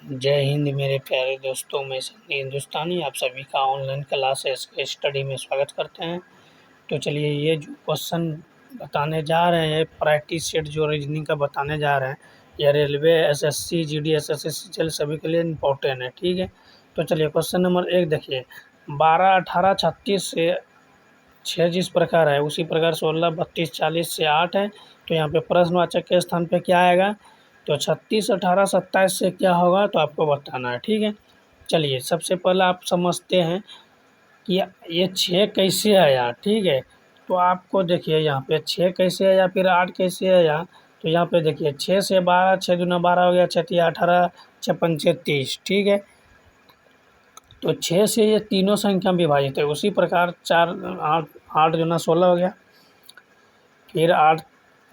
जय हिंद मेरे प्यारे दोस्तों, मैं सन्नी हिंदुस्तानी आप सभी का ऑनलाइन क्लासेस के स्टडी में स्वागत करते हैं। तो चलिए, ये जो क्वेश्चन बताने जा रहे हैं, प्रैक्टिस सेट जो रीजनिंग का बताने जा रहे हैं, यह रेलवे, एसएससी, जीडी, एसएससी चल सभी के लिए इम्पोर्टेंट है। ठीक है, तो चलिए क्वेश्चन नंबर 1 देखिए। 12, 18, 36 से 6 जिस प्रकार है, उसी प्रकार 16, 32, 40 से 8 है। तो यहाँ पे प्रश्नवाचक के स्थान पे क्या आएगा? तो 36, 18, 27 से क्या होगा तो आपको बताना है। ठीक है, चलिए सबसे पहले आप समझते हैं कि ये 6 कैसे आया। ठीक है, तो आपको देखिए यहाँ पे 6 कैसे आया, फिर 8 कैसे आया। तो यहाँ पे देखिए 6 से 12, 6 दूना 12 हो गया, 6 तिया 18, 6 पंचे 30। ठीक है, तो 6 से ये तीनों संख्या विभाजित है। उसी प्रकार 4, 8, 8 दूना 16 हो गया, फिर 8,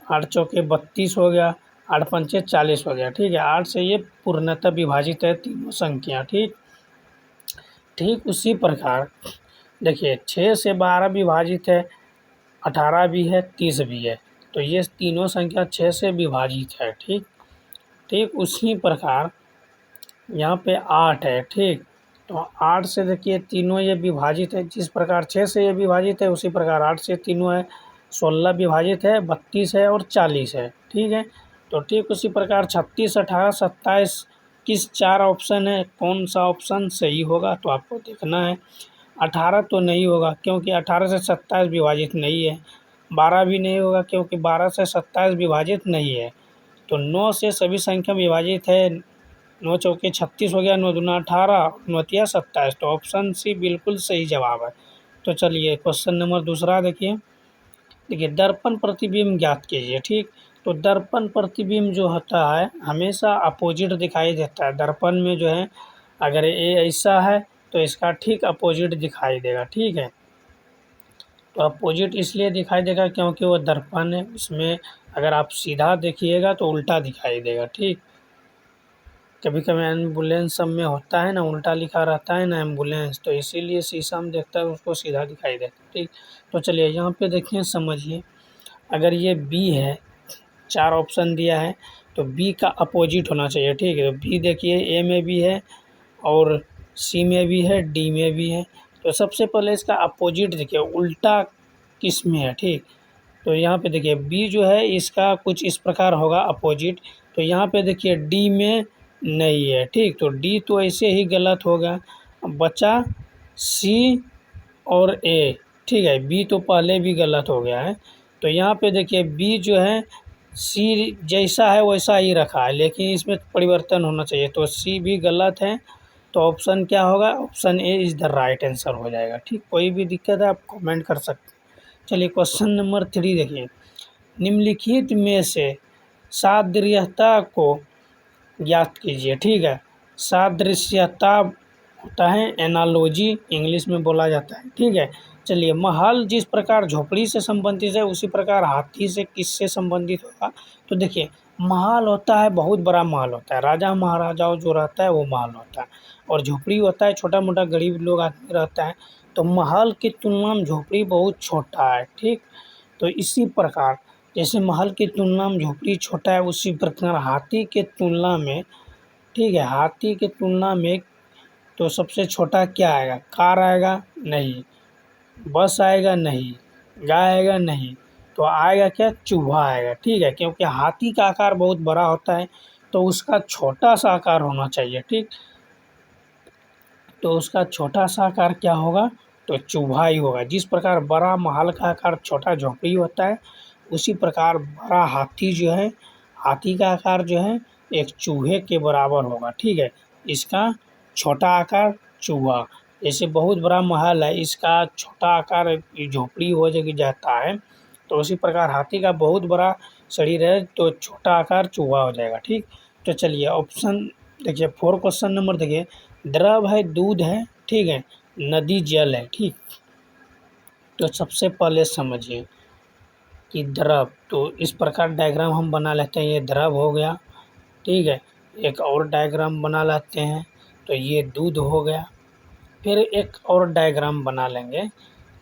8 चौके 32 हो गया, 8 पंचे 40 हो गया। ठीक है, 8 से ये पूर्णतः विभाजित है तीनों संख्या। ठीक उसी प्रकार देखिए 6 से 12 विभाजित है, 18 भी है, 30 भी है। तो ये तीनों संख्या 6 से विभाजित है। ठीक उसी प्रकार यहाँ पे 8 है। ठीक, तो 8 से देखिए तीनों ये विभाजित है। जिस प्रकार 6 से ये विभाजित है, उसी प्रकार 8 से तीनों है। 16 विभाजित है, 32 है और 40 है। ठीक है, तो ठीक उसी प्रकार 36, 18, 27 किस 4 ऑप्शन है, कौन सा ऑप्शन सही होगा तो आपको देखना है। 18 तो नहीं होगा, क्योंकि 18 से 27 विभाजित नहीं है। 12 भी नहीं होगा, क्योंकि 12 से 27 विभाजित नहीं है। तो 9 से सभी संख्या विभाजित है। 9 चौके 36 हो गया, 9 दूना 18, 9 तिया 27। तो ऑप्शन सी बिल्कुल सही जवाब है। तो चलिए क्वेश्चन नंबर दूसरा देखिए दर्पण प्रतिबिंब ज्ञात कीजिए। ठीक, तो दर्पण प्रतिबिंब जो होता है हमेशा अपोजिट दिखाई देता है। दर्पण में जो है, अगर ये ऐसा है तो इसका ठीक अपोजिट दिखाई देगा। ठीक है, तो अपोजिट इसलिए दिखाई देगा क्योंकि वो दर्पण है, उसमें अगर आप सीधा देखिएगा तो उल्टा दिखाई देगा। ठीक, कभी कभी एम्बुलेंस सब में होता है ना, उल्टा लिखा रहता है ना एम्बुलेंस, तो इसीलिए शीशा में देखता है उसको सीधा दिखाई देता है। ठीक, तो चलिए यहाँ पे देखिए, समझिए अगर ये बी है, 4 ऑप्शन दिया है, तो बी का अपोजिट होना चाहिए। ठीक है, तो बी देखिए ए में भी है और सी में भी है, डी में भी है। तो सबसे पहले इसका अपोजिट देखिए, उल्टा किस में है। ठीक, तो यहाँ पे देखिए बी जो है इसका कुछ इस प्रकार होगा अपोजिट। तो यहाँ पे देखिए डी में नहीं है। ठीक, तो डी तो ऐसे ही गलत हो गया। अब बचा सी और ए। ठीक है, बी तो पहले भी गलत हो गया है। तो यहाँ पे देखिए बी जो है सी जैसा है वैसा ही रखा है, लेकिन इसमें परिवर्तन होना चाहिए। तो सी भी गलत है, तो ऑप्शन क्या होगा? Option A is the right answer हो जाएगा। ठीक, कोई भी दिक्कत है आप कमेंट कर सकते हैं। चलिए क्वेश्चन नंबर 3 देखिए। निम्नलिखित में से सादृश्यता को ज्ञात कीजिए। ठीक है, सादृश्यता होता है एनालॉजी, इंग्लिश में बोला जाता है। ठीक है, चलिए महल जिस प्रकार झोपड़ी से संबंधित है, उसी प्रकार हाथी से किससे संबंधित होगा? तो देखिए महल होता है, बहुत बड़ा महल होता है, राजा महाराजाओं जो रहता है वो महल होता है। और झोपड़ी होता है, छोटा मोटा गरीब लोग आदमी रहता है। तो महल की तुलना में झोपड़ी बहुत छोटा है। ठीक, तो इसी प्रकार जैसे महल की तुलना में झोपड़ी छोटा है, उसी प्रकार हाथी के तुलना में, ठीक है, हाथी के तुलना में तो सबसे छोटा क्या आएगा? कार आएगा? नहीं। बस आएगा? नहीं। गाय आएगा? नहीं। तो आएगा क्या? चूहा आएगा। ठीक है, क्योंकि हाथी का आकार बहुत बड़ा होता है, तो उसका छोटा सा आकार होना चाहिए। ठीक, तो उसका छोटा सा आकार क्या होगा? तो चूहा ही होगा। जिस प्रकार बड़ा महल का आकार छोटा झोपड़ी होता है, उसी प्रकार बड़ा हाथी जो है, हाथी का आकार जो है एक चूहे के बराबर होगा। ठीक है, इसका छोटा आकार चूहा। जैसे बहुत बड़ा महल है, इसका छोटा आकार झोपड़ी हो जाता है, तो उसी प्रकार हाथी का बहुत बड़ा शरीर है, तो छोटा आकार चूहा हो जाएगा। ठीक, तो चलिए ऑप्शन देखिए 4 क्वेश्चन नंबर देखिए। द्रव है, दूध है, ठीक है, नदी जल है। ठीक, तो सबसे पहले समझिए कि द्रव, तो इस प्रकार डायग्राम हम बना लेते हैं। ये द्रव हो गया। ठीक है, एक और डायग्राम बना लेते हैं, तो ये दूध हो गया। फिर एक और डायग्राम बना लेंगे,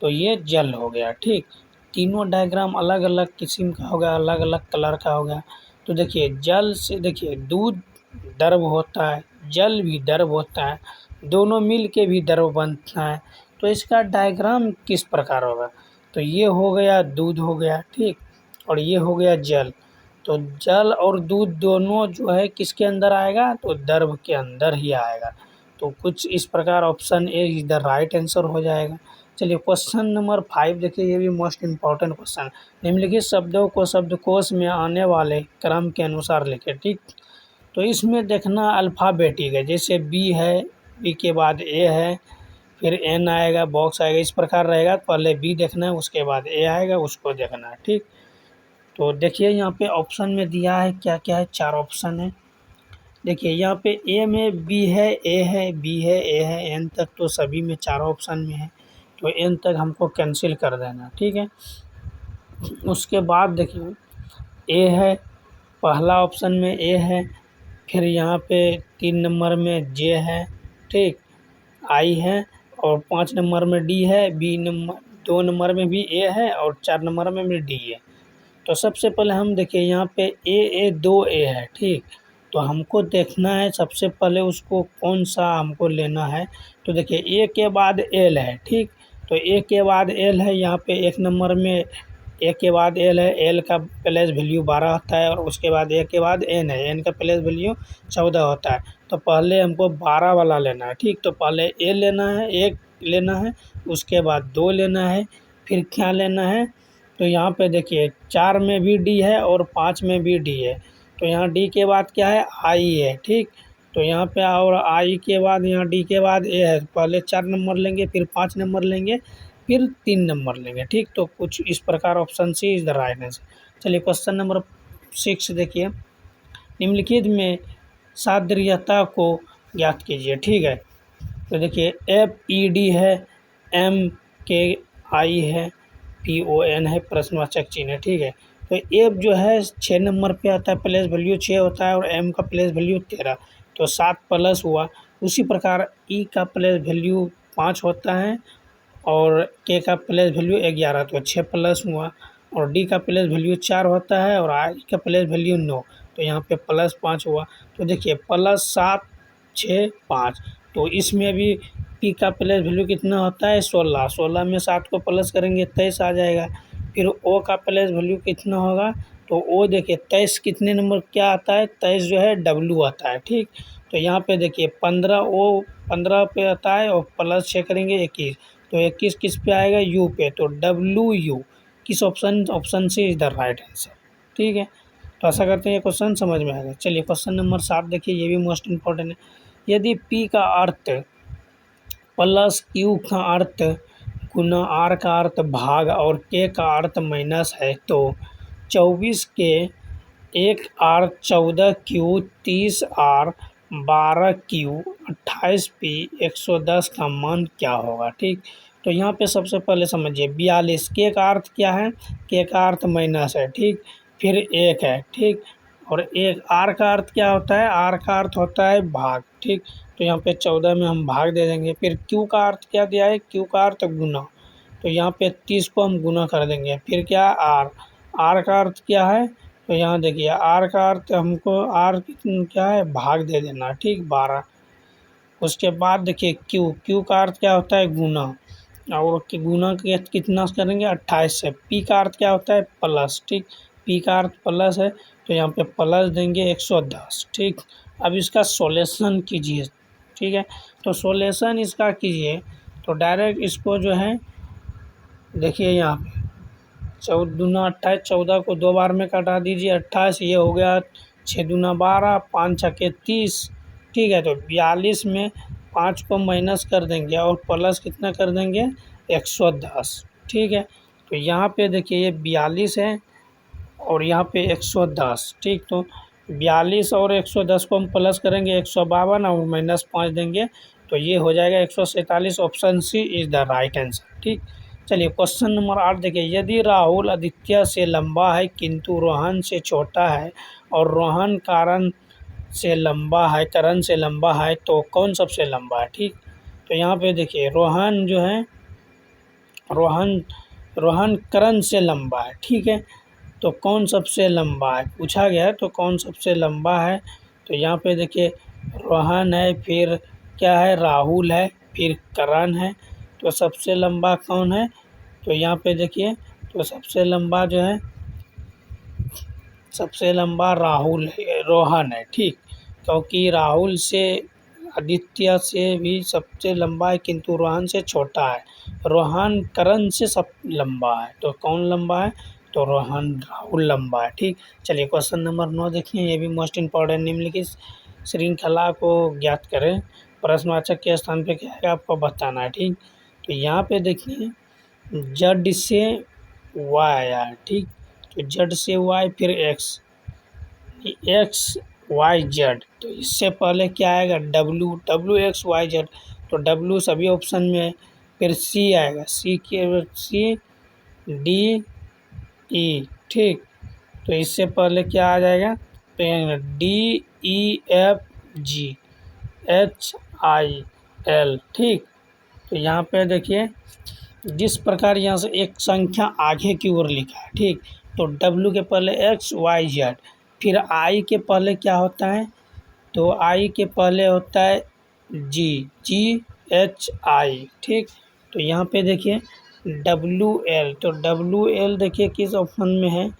तो ये जल हो गया। ठीक, तीनों डायग्राम अलग अलग किस्म का हो गया, अलग अलग कलर का हो गया। तो देखिए जल से देखिए दूध द्रव होता है, जल भी द्रव होता है, दोनों मिल के भी द्रव बनता है। तो इसका डायग्राम किस प्रकार होगा, तो ये हो गया दूध हो गया, ठीक, और ये हो गया जल। तो जल और दूध दोनों जो है किसके अंदर आएगा, तो द्रव के अंदर ही आएगा। तो कुछ इस प्रकार ऑप्शन ए इधर राइट आंसर हो जाएगा। चलिए क्वेश्चन नंबर 5 देखिए, ये भी मोस्ट इम्पॉर्टेंट क्वेश्चन। निम्नलिखित शब्दों को शब्दकोश में आने वाले क्रम के अनुसार लिखें, ठीक। तो इसमें देखना अल्फ़ाबेटिक है, जैसे बी है, बी के बाद ए है, फिर एन आएगा, बॉक्स आएगा, इस प्रकार रहेगा। पहले बी देखना है, उसके बाद ए आएगा, उसको देखना है, ठीक। तो देखिए यहाँ पे ऑप्शन में दिया है क्या क्या है, 4 ऑप्शन है। देखिए यहाँ पे ए में बी है, ए है, बी है, ए है, एन तक तो सभी में 4 ऑप्शन में है, तो एन तक हमको कैंसिल कर देना, ठीक है। उसके बाद देखिए ए है, पहला ऑप्शन में ए है, फिर यहाँ पे 3 नंबर में जे है, ठीक, आई है, और 5 नंबर में डी है, बी नंबर 2 नंबर में भी ए है, और 4 नंबर में भी डी है। तो सबसे पहले हम देखिए यहाँ पे ए 2 ए है, ठीक। तो हमको देखना है सबसे पहले उसको कौन सा हमको लेना है। तो देखिए ए के बाद एल है, ठीक। तो ए के बाद एल है, यहाँ पे 1 नंबर में ए के बाद एल है, एल का प्लेस वैल्यू 12 होता है, और उसके बाद ए के बाद एन है, एन का प्लेस वैल्यू 14 होता है। तो पहले हमको 12 वाला लेना है, ठीक। तो पहले ए लेना है, 1 लेना है, उसके बाद 2 लेना है, फिर क्या लेना है, तो यहाँ पे देखिए 4 में भी डी है और 5 में भी डी है। तो यहाँ डी के बाद क्या है, आई है, ठीक। तो यहाँ पे और आई के बाद यहाँ डी के बाद ए है, पहले 4 नंबर लेंगे, फिर 5 नंबर लेंगे, फिर 3 नंबर लेंगे, ठीक। तो कुछ इस प्रकार option C is the right answer. चलिए क्वेश्चन नंबर 6 देखिए, निम्नलिखित में सादृश्यता को ज्ञात कीजिए, ठीक है। तो देखिए FED है, MKI है, PON है, प्रश्नवाचक चिन्ह है, ठीक है। तो एफ जो है 6 नंबर पे आता है, प्लेस वैल्यू 6 होता है, और एम का प्लेस वैल्यू 13, तो 7 प्लस हुआ। उसी प्रकार ई का प्लेस वैल्यू 5 होता है, और के का प्लेस वैल्यू 11, तो 6 प्लस हुआ। और डी का प्लेस वैल्यू 4 होता है, और आई का प्लेस वैल्यू 9, तो यहाँ पे प्लस 5 हुआ। तो देखिए प्लस 7 6 5, तो इसमें भी पी का प्लेस वैल्यू कितना होता है, 16, 16 में 7 को प्लस करेंगे 23 आ जाएगा। फिर ओ का प्लेस वैल्यू कितना होगा, तो ओ देखिए 23 कितने नंबर क्या आता है, 23 जो है डब्लू आता है, ठीक। तो यहाँ पे देखिए 15 ओ 15 पे आता है, और प्लस 6 करेंगे 21, तो 21 किस पे आएगा, यू पे, तो WU किस option, option C is the right answer, ठीक है। तो ऐसा करते हैं ये क्वेश्चन समझ में आएगा। चलिए क्वेश्चन नंबर 7 देखिए, ये भी मोस्ट इम्पॉर्टेंट है। यदि P का अर्थ प्लस Q का अर्थ गुना R का अर्थ भाग और K का अर्थ माइनस है, तो 24 के 1R 14Q 30R 12Q 28P 110 का मान क्या होगा, ठीक। तो यहाँ पे सबसे पहले समझिए 42 के का अर्थ क्या है, के का अर्थ माइनस है, ठीक, फिर 1 है, ठीक, और एक आर का अर्थ क्या होता है, आर का अर्थ होता है भाग, ठीक। तो यहाँ पे 14 में हम भाग दे देंगे। फिर क्यू का अर्थ क्या दिया है, क्यू का अर्थ गुना, तो यहाँ पे 30 को हम गुना कर देंगे। फिर क्या, आर, आर का अर्थ क्या है, तो यहाँ देखिए आर का अर्थ हमको आर क्या है, भाग दे देना, ठीक, 12। उसके बाद देखिए क्यू, क्यू का अर्थ क्या होता है, गुना, और गुना के कितना करेंगे 28 से। पी का अर्थ क्या होता है, प्लस, ठीक, पी का अर्थ प्लस है, तो यहाँ पे प्लस देंगे 110, ठीक। अब इसका सॉल्यूशन कीजिए, ठीक है। तो सॉल्यूशन इसका कीजिए, तो डायरेक्ट इसको जो है देखिए यहाँ पे 14 दूना 28, 14 को 2 बार में कटा दीजिए, 28, ये हो गया 6 दूना 12, 5 छके 30, ठीक है। तो 42 में 5 को माइनस कर देंगे और प्लस कितना कर देंगे 110, ठीक है। तो यहाँ पे देखिए ये 42 है और यहाँ पे 110, ठीक। तो 42 और 110 को हम प्लस करेंगे 152 और माइनस 5 देंगे, तो ये हो जाएगा 147। Option C is the right answer, ठीक। चलिए क्वेश्चन नंबर 8 देखिए, यदि राहुल आदित्य से लंबा है किंतु रोहन से छोटा है, और रोहन करण से लंबा है, तो कौन सबसे लंबा है, ठीक। तो यहाँ पे देखिए रोहन जो है, रोहन करण से लंबा है, ठीक है। तो कौन सबसे लंबा है पूछा गया है, तो कौन सबसे लंबा है, तो यहाँ पे देखिए रोहन है, फिर क्या है, राहुल है, फिर करण है। तो सबसे लंबा कौन है? तो यहाँ पे देखिए, तो सबसे लंबा जो है, सबसे लंबा राहुल है, रोहन है, ठीक। क्योंकि राहुल से, आदित्य से भी सबसे लंबा है, किंतु रोहन से छोटा है। रोहन करण से सब लंबा है, तो कौन लंबा है? तो रोहन, राहुल लंबा है, ठीक। चलिए क्वेश्चन नंबर 9 देखिए, ये भी मोस्ट इम्पॉर्टेंट। निम्नलिखित श्रृंखला को ज्ञात करें, प्रश्नवाचक के स्थान पे क्या है आपको बताना है, ठीक। तो यहाँ पे देखिए, जेड से वाई आया, ठीक। तो जेड से वाई, फिर एक्स, एक्स वाई जेड। तो इससे पहले क्या आएगा? W, W X Y Z. तो डब्ल्यू सभी ऑप्शन में है। फिर सी आएगा, सी के, सी डी ई, ठीक। तो इससे पहले क्या आ जाएगा? तो D E F G H I L, ठीक। तो यहाँ पे देखिए, जिस प्रकार यहाँ से एक संख्या आगे की ओर लिखा है, ठीक। तो डब्ल्यू के पहले एक्स वाई जेड, फिर आई के पहले क्या होता है? तो आई के पहले होता है जी, जी एच आई, ठीक। तो यहाँ पे देखिए डब्ल्यू एल, तो डब्ल्यू एल देखिए किस ऑप्शन में है?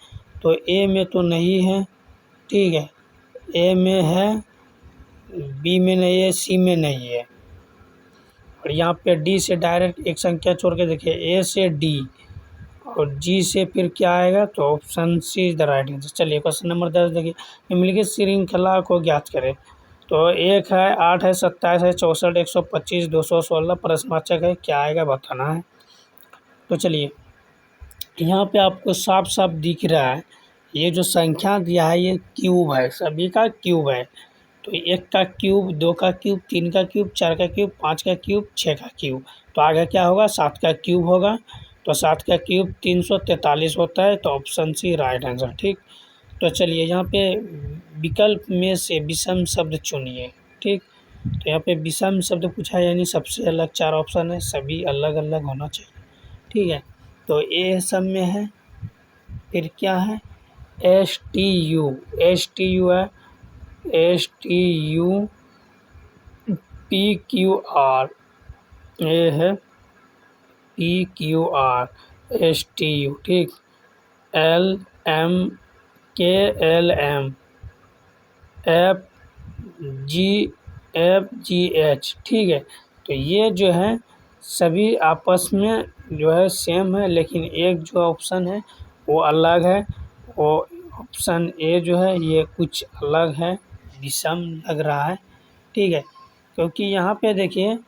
तो ए में तो नहीं है, ठीक है, ए में है, बी में नहीं है, सी में नहीं है। और यहाँ पे डी से डायरेक्ट एक संख्या छोड़ के देखिए, ए से डी और जी से फिर क्या आएगा? तो option C is the right answer. चलिए क्वेश्चन नंबर 10 देखिए, निम्नलिखित श्रृंखला को ज्ञात करें। तो 1 है, 8 है, 27 है, 64, 125, 216, प्रश्नवाचक है, क्या आएगा बताना है। तो चलिए, यहाँ पे आपको साफ साफ दिख रहा है, ये जो संख्या दिया है ये क्यूब है, सभी का क्यूब है। तो 1 का क्यूब, 2 का क्यूब, 3 का क्यूब, 4 का क्यूब, 5 का क्यूब, 6 का क्यूब। तो आगे क्या होगा? 7 का क्यूब होगा। तो 7 का क्यूब 343 होता है। तो ऑप्शन सी राइट आंसर, ठीक। तो चलिए, यहाँ पे विकल्प में से विषम शब्द चुनिए, ठीक। तो यहाँ पे विषम शब्द पूछा है, यानी सबसे अलग 4 ऑप्शन है, सभी अलग अलग होना चाहिए, ठीक है। तो ए सब में है, फिर क्या है? S T U, S T U है, S T U, P Q R, ये है P Q R, S T U, ठीक। L M K L M, F G H, ठीक है। तो ये जो है सभी आपस में जो है सेम है, लेकिन एक जो ऑप्शन है वो अलग है। वो ऑप्शन ए जो है ये कुछ अलग है, विषम लग रहा है, ठीक है। क्योंकि यहाँ पे देखिए,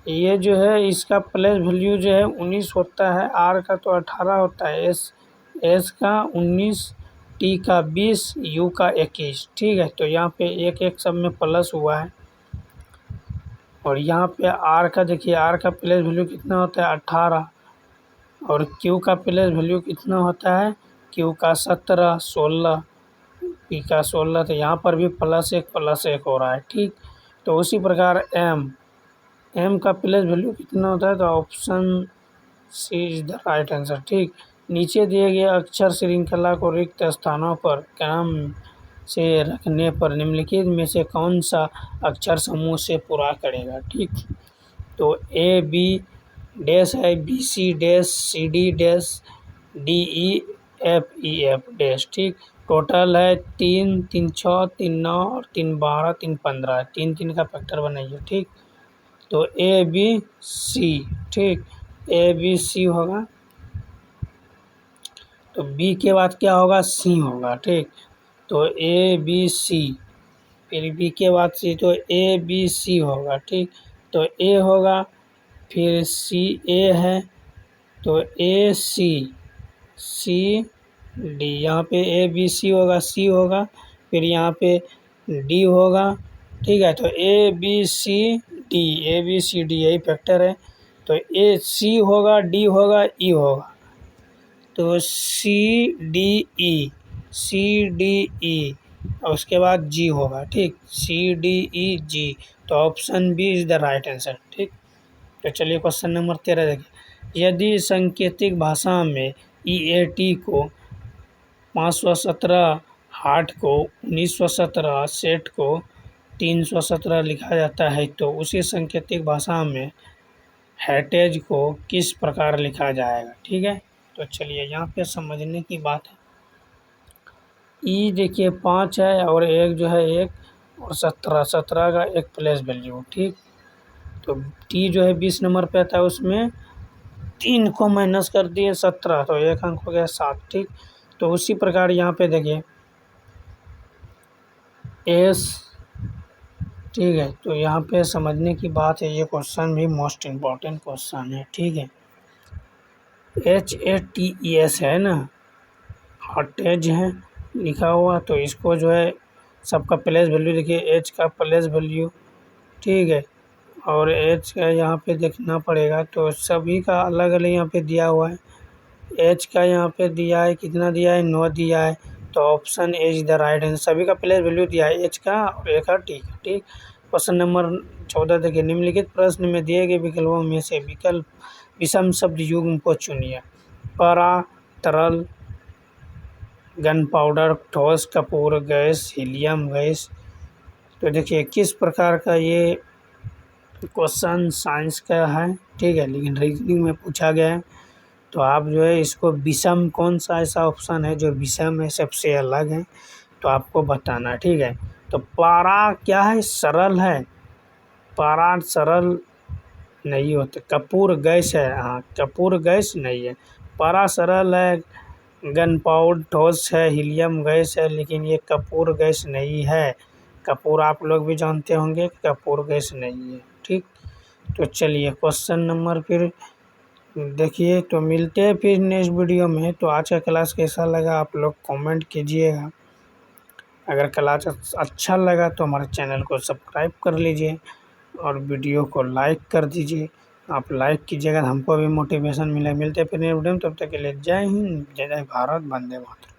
ये जो है इसका प्लेस वैल्यू जो है 19 होता है, आर का तो 18 होता है, एस का 19, टी का 20, यू का 21, ठीक है। तो यहाँ पे एक एक सब में प्लस हुआ है। और यहाँ पे आर का देखिए, आर का प्लेस वैल्यू कितना होता है? 18। और क्यू का प्लेस वैल्यू कितना होता है? क्यू का 17, 16, पी का 16। तो यहाँ पर भी +1 हो रहा है, ठीक। तो उसी प्रकार एम का प्लेस वैल्यू कितना होता है? तो option C is the right answer, ठीक। नीचे दिए गए अक्षर श्रृंखला को रिक्त स्थानों पर क्रम से रखने पर निम्नलिखित में से कौन सा अक्षर समूह से पूरा करेगा, ठीक। तो ए बी डैश है, B C dash, C D dash, D E F dash, ठीक। टोटल है 3, 3 6, 3 9 और 3 12, 3 15, 3 3 का फैक्टर बनाइए, ठीक। तो ए बी सी, ठीक, ए बी सी होगा। तो बी के बाद क्या होगा? सी होगा, ठीक। तो ए बी सी, फिर बी के बाद सी, तो ए बी सी होगा, ठीक। तो ए होगा, फिर सी ए है, तो ए सी, सी डी, यहाँ पे ए बी सी होगा, सी होगा, फिर यहाँ पे डी होगा, ठीक है। तो A B C D, A B C D यही फैक्टर है। तो ए सी होगा, डी होगा, ई होगा। तो C D E, C D E और उसके बाद जी होगा, ठीक, सी डी ई जी। तो option B is the right answer, ठीक। तो चलिए क्वेश्चन नंबर 13 देखिए, यदि सांकेतिक भाषा में ई ए टी को 517, हार्ट को 1917, सेट को 317 लिखा जाता है, तो उसी सांकेतिक भाषा में हेरिटेज को किस प्रकार लिखा जाएगा। ठीक है, तो चलिए यहाँ पे समझने की बात है। ई देखिए 5 है और एक जो है 1 और 17 का एक प्लेस वैल्यू। ठीक, तो टी जो है 20 नंबर पे आता है, उसमें 3 को माइनस कर दिए 17, तो एक अंक हो गया 7। ठीक, तो उसी प्रकार यहाँ पे देखिए एस। ठीक है, तो यहाँ पे समझने की बात है, ये क्वेश्चन भी मोस्ट इम्पॉर्टेंट क्वेश्चन है। ठीक है, HATES है ना, हॉटेज है लिखा हुआ, तो इसको जो है सबका प्लेस वैल्यू देखिए, एच का प्लेस वैल्यू। ठीक है, और एच का यहाँ पे देखना पड़ेगा, तो सभी का अलग अलग यहाँ पे दिया हुआ है। एच का यहाँ पे दिया है, कितना दिया है, 9 दिया है, तो option A is the right answer. सभी का प्लेस वैल्यू दिया है, एच का और ए का। ठीक है, ठीक। क्वेश्चन नंबर 14 देखिए, निम्नलिखित प्रश्न में दिए गए विकल्पों में से विकल्प विषम शब्द युग्म को चुनिए। पारा, तरल, गन पाउडर, ठोस, कपूर गैस, हीलियम गैस। तो देखिए किस प्रकार का ये क्वेश्चन साइंस का है। ठीक है, लेकिन रीजनिंग में पूछा गया है, तो आप जो है इसको विषम, कौन सा ऐसा ऑप्शन है जो विषम है, सबसे अलग है, तो आपको बताना है। ठीक है, तो पारा क्या है, सरल है, पारा सरल नहीं होते। कपूर गैस है, हाँ कपूर गैस नहीं है, पारा सरल है, गन पाउडर ठोस है, हीलियम गैस है, लेकिन ये कपूर गैस नहीं है। कपूर आप लोग भी जानते होंगे कि कपूर गैस नहीं है। ठीक, तो चलिए क्वेश्चन नंबर फिर देखिए, तो मिलते हैं फिर नेक्स्ट वीडियो में। तो आज का क्लास कैसा लगा आप लोग कमेंट कीजिएगा। अगर क्लास अच्छा लगा तो हमारे चैनल को सब्सक्राइब कर लीजिए और वीडियो को लाइक कर दीजिए। आप लाइक कीजिएगा, हमको भी मोटिवेशन मिले। मिलते हैं फिर नेक्स्ट वीडियो में, तब तक के लिए जय हिंद, जय जय भारत, वंदे मातरम।